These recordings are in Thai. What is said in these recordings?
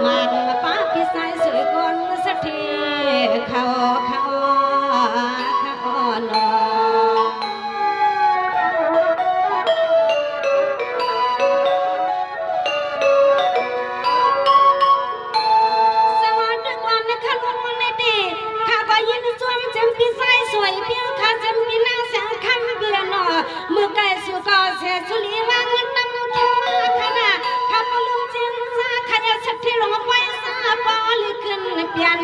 มันป้าพี่สายสวยก่อนสักทีเขานอสวัสดีวันนะคะลุงในดีข้าก็ยินสวมจำพี่สายสวยเพียงข้าจำพี่นางแสงคำเบียนอมือไก่สุก็เสียสุลีวางนำเข้ามาขนาดข้าพลุงจินซาขยันสักทีลงไปซาปอลิขึ้นเปลี่ยน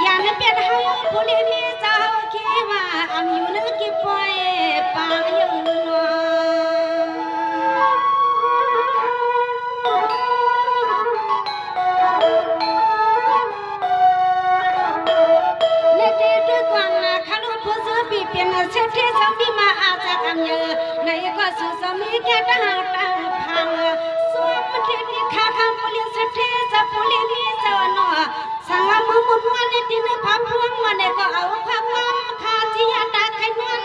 ยานเปลี่ยนเฮาผู้ลีนี่เจ้าคิดว่าอำอยู่นึกกี่ปอยปายังนอเปลี่ยนเส้นที่สามีมาอาจกันเยอะในก็สุสามีแก่ตั้งพังสวมเทียนที่ขาข้างปุลิเส้นที่จะปุลินี่เจ้าหนอสังมือมุนวันที่นึกพับพวงวันก็เอาพับวันขาที่ยาตาไข่นวล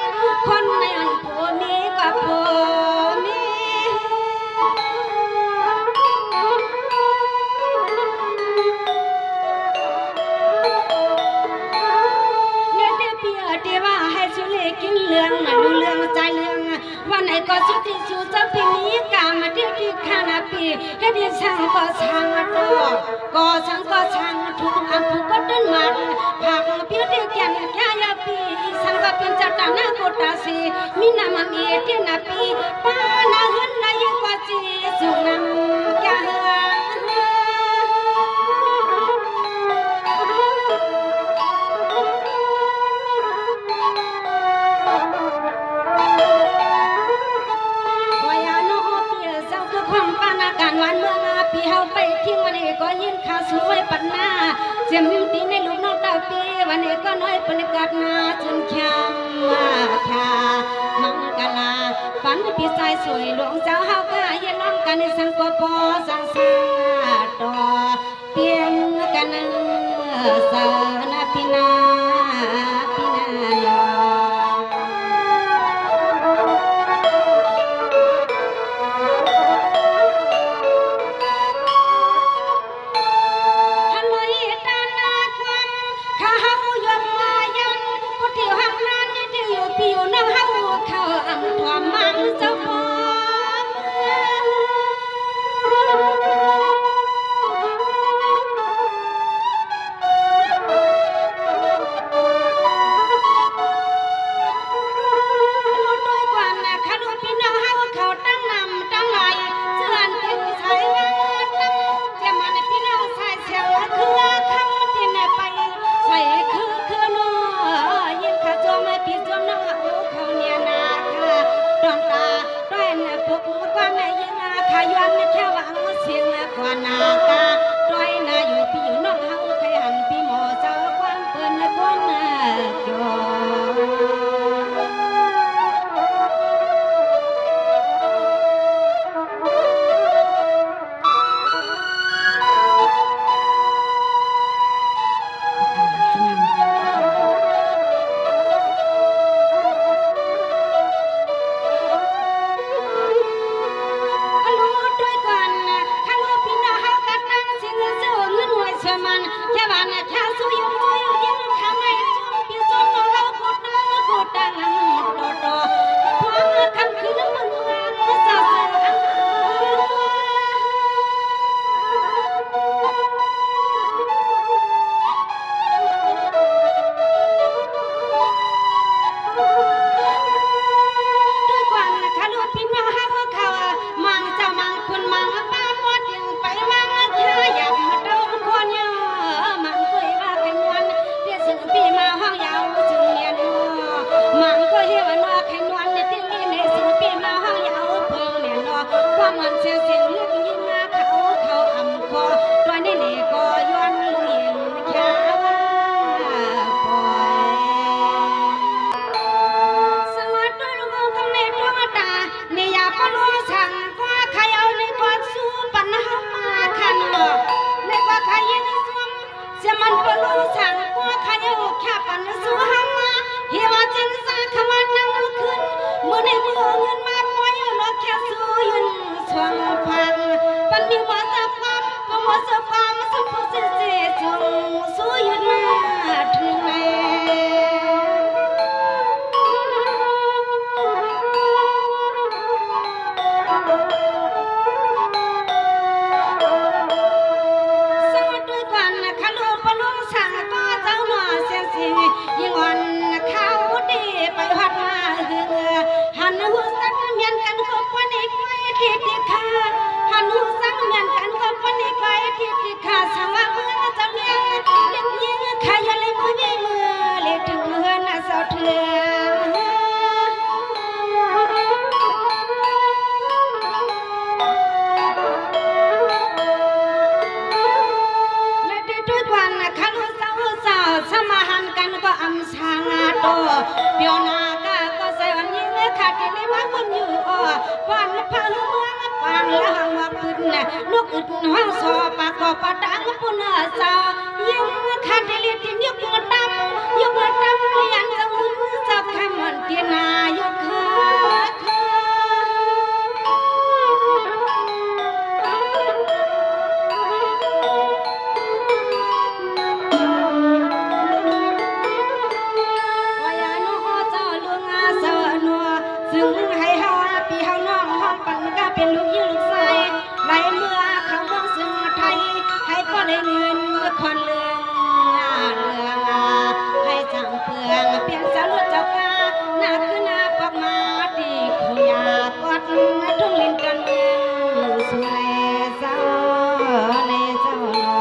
คนในอันผู้นี้ก็ผู้นี้เดี๋ยวว่าให้สุเลกินเรื่องมาดูเรื่องใจเรื่องวันไหนก็สุดที่สุดจะพิมีกามาเที่ยวที่คานาปีให้ดีช่างก็ช่างตัวก็ช่างทุกอันทุกก็ต้นมันผักเพียวที่แก่นแค่ยาปีช่างก็เป็นจัตนาโกตาสีมีนามันเอที่นาปีป้านาเฮือนนายก็จีสุนันแก่วันเมื่อปีเฮาไปทิ้งวันนี้ก็ยินข่าวสวยปัดหน้าเจียมตีในลูกน้องตาปีวันนี้ก็น้อยปนกัดนาจนแข็งค่ะมังกลาฝันพี่ชายสวยหลวงเจ้าเฮาก็ยันน้องกันในสังกปอสังสาต่อเปลี่ยนกันสานาพินามันเสียเสียงเลือดยิ่งเขาอำคอตัวนี้นี่ก็ย้อนเลียงแค่ว่าปล่อยสวัสดีลูกคำในดวงตาเนี่ยอย่าปลุกสั่งว่าใครเอาในกอดสู้ปัญหามาขันในกอดใครยินซ้ำเสียมันปลุกสั่งว่าใครเอาแค่ปัญสู้หามาเฮียว่าจินซาขมันนั่งขึ้นเมื่อในมือเงินมาปล่อยเอาแค่สู้ยืนช่วงพังปันมีหมอสับความหมอสับความสับ จงสู้ยืนมาถึงแม้สวัสดีก่อนนะคะลูกปลุงสั่งก็เจ้าหน่อเสียงสิยิ่งอ่อนเขาดีไปวัดมาหันหัวสักเมียนกันก็ปนอีกไว้ที่ที่ขาหันหัวสักเมียนกันก็ปนอีกไว้ที่ที่ขาสว่าเมื่อเจ้าเลี้ยงเลี้ยงยิงขายเลยมือดีมือเล็กถึงเพื่อนน่ะเศร้าเถื่อสมาหันกันก็อำสางาโตเปียวนากาก็ใส่อันยิ่งขาดที่นี่ว่าคนอยู่วันพะเมืองปางละหังว่าปืนลูกอึดห้องสอปากก็ปะดังปุ่นสาวยิ่งขาดที่ลิตินยุกดำยุกดำเลียนจะหุ่นจะแค่มันเตียนายุกเป็นลูกยิ่งลูกชายไหลเมื่อเขาต้องซึ่งไทยให้ก็ได้เงินคนเลืองให้จังเปลืองเปลี่ยนสรุปเจ้ากาหน้าคือหน้าปอกมาดีเขาอยากกอดทุ่งลินกันเมืองสุเลเจ้าในเจ้าหนอ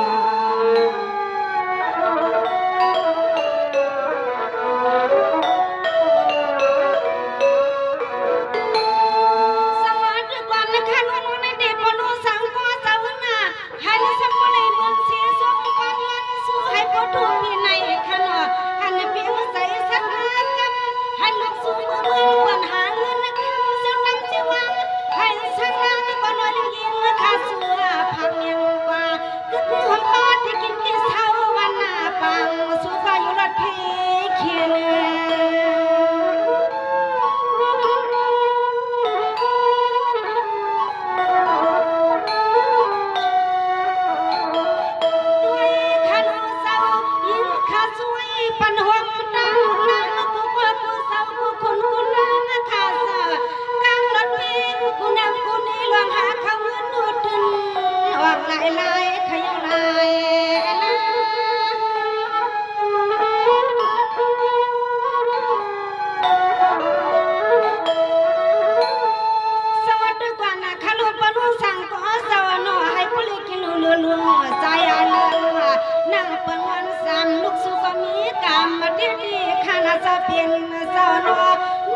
จะเปลี่ยนสาวนอ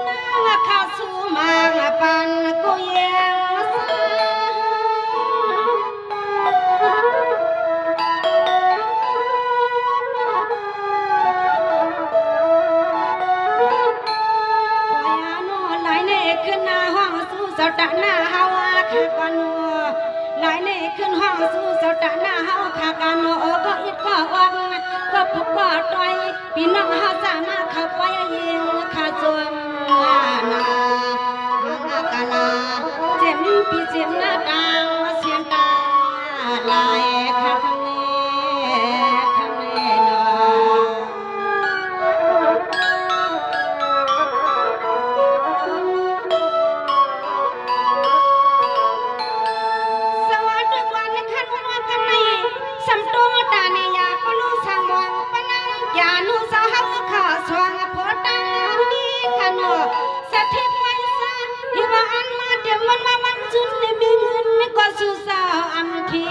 นางข้าสู่มาปันกุยขึ้นหน้าห้องสู่สตะหน้าเฮาขากันหลายในขึ้นห้องสู่สตะหน้าเฮาขากันก็อิดก็อ่อนก็ปุกก็ต่อยพี่น้องเฮาสามารถเข้าไปยิงขาจวนนากาลาเจ็บพี่เจ็บหน้าตาเสียงตาลายขาทะเลทะเลนอสัมโตตาเนียปลุสังมองปนังยานุสาวข้าสวงโพตังมีขนอสถิตไว้ซาที่ว่าอันมาเดี๋ยวมันจุนไม่มีเงินก็สู้สาวอัมพี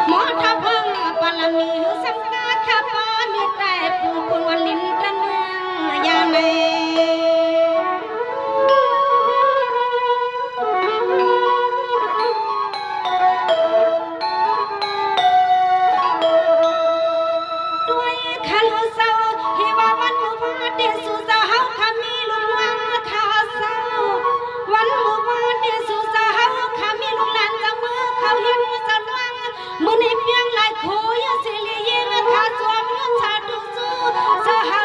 หมอทับพังปลามีสังกาข้าป้ามีแต่ปูปูวันลินตันยาเนมือในเพียงหลายโคยสิลีเยงข้าสวมชาตุสูสหา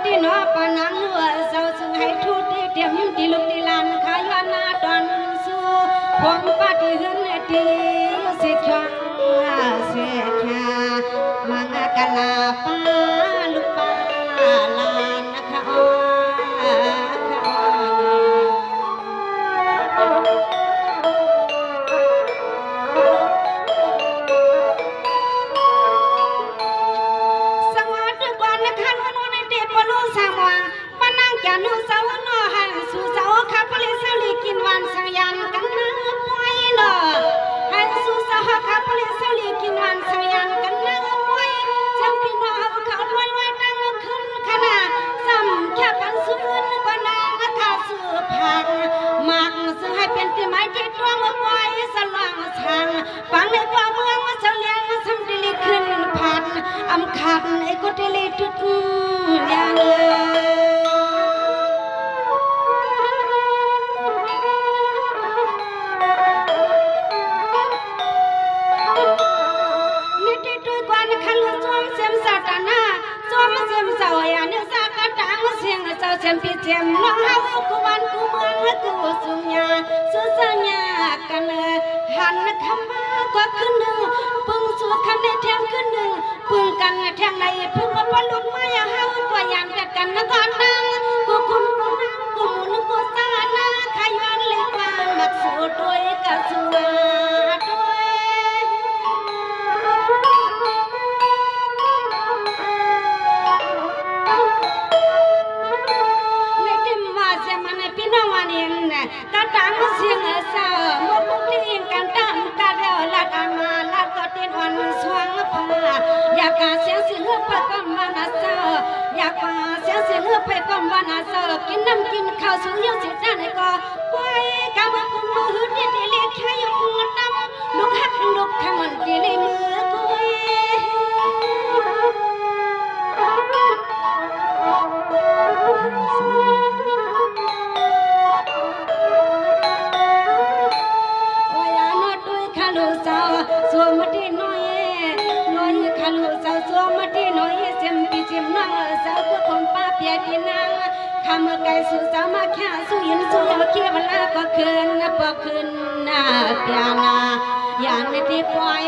ตีนอปนังหัวเสาซึ่งให้ทุตีเตรียมตีลูกตีลานขายนาตอนสู้ผมปฏิหืนตีเสียชงเสียชามังกลาปาลูกปาลานนะคะนูสาวนอหันสู่สาวขับผลิตสลีกินวันสังยานกันน้ำมวยเนอหันสู่สาวขับผลิตสลีกินวันสังยานกันน้ำมวยเจ้าพี่น้องเขารวยรวยตั้งขึ้นขนาดซ้ำแค่กันสุนกว่านางข้าสืบผักหมากซึ่งให้เป็นที่หมายที่ตัวมาปล่อยสลองทางฟังในกว่าเมืองมาเฉลียงสำดิลิขึ้นผัดอำขัดไอ้กุฏิลิทุกอย่างเสียมปีเสียมน้องเฮากูวันกูเมืองกูสุญญาสุสัญญากันหันคำมาก็ขึ้นหนึ่งปึงสูดคำในแทงขึ้นหนึ่งปึงกันแทงในพึ่งว่าปลุกมาอย่าเฮาตัวยันกัดกันนะก่อนนั่งกูคุณกูนั่งกูหมุนกูสานาขยันเล็กมามักสู้ด้วยกับสู้ด้วยพี่น้องวันนี้กระตังเสียงเศร้าเมื่อพุ่งทิ้งกันตามกระเดาลัดอามาลัดก็ตีนวันสว่างผ้าอยากการเสียงเสือไปก่อนวันเศร้าอยากการเสียงเสือไปก่อนวันเศร้ากินน้ำกินข้าวสูงยังสิจ้าในก็ไว้กำมือกุมมือที่ตีเล็กแค่ยกมือตั้มลุกหักลุกขมันตีเลยมือกุยสวมที่น้อยน้อยขันหัวสาวสวมที่น้อยเสียมปีเสียมน้องสาวก็คงป้าเปียดีนางคำไก่สู่สาวมาแค่สู่ยินสู่ยาวเขี้ยวลาก็คืนปอคืนหน้าเปียนายานที่ปล่อย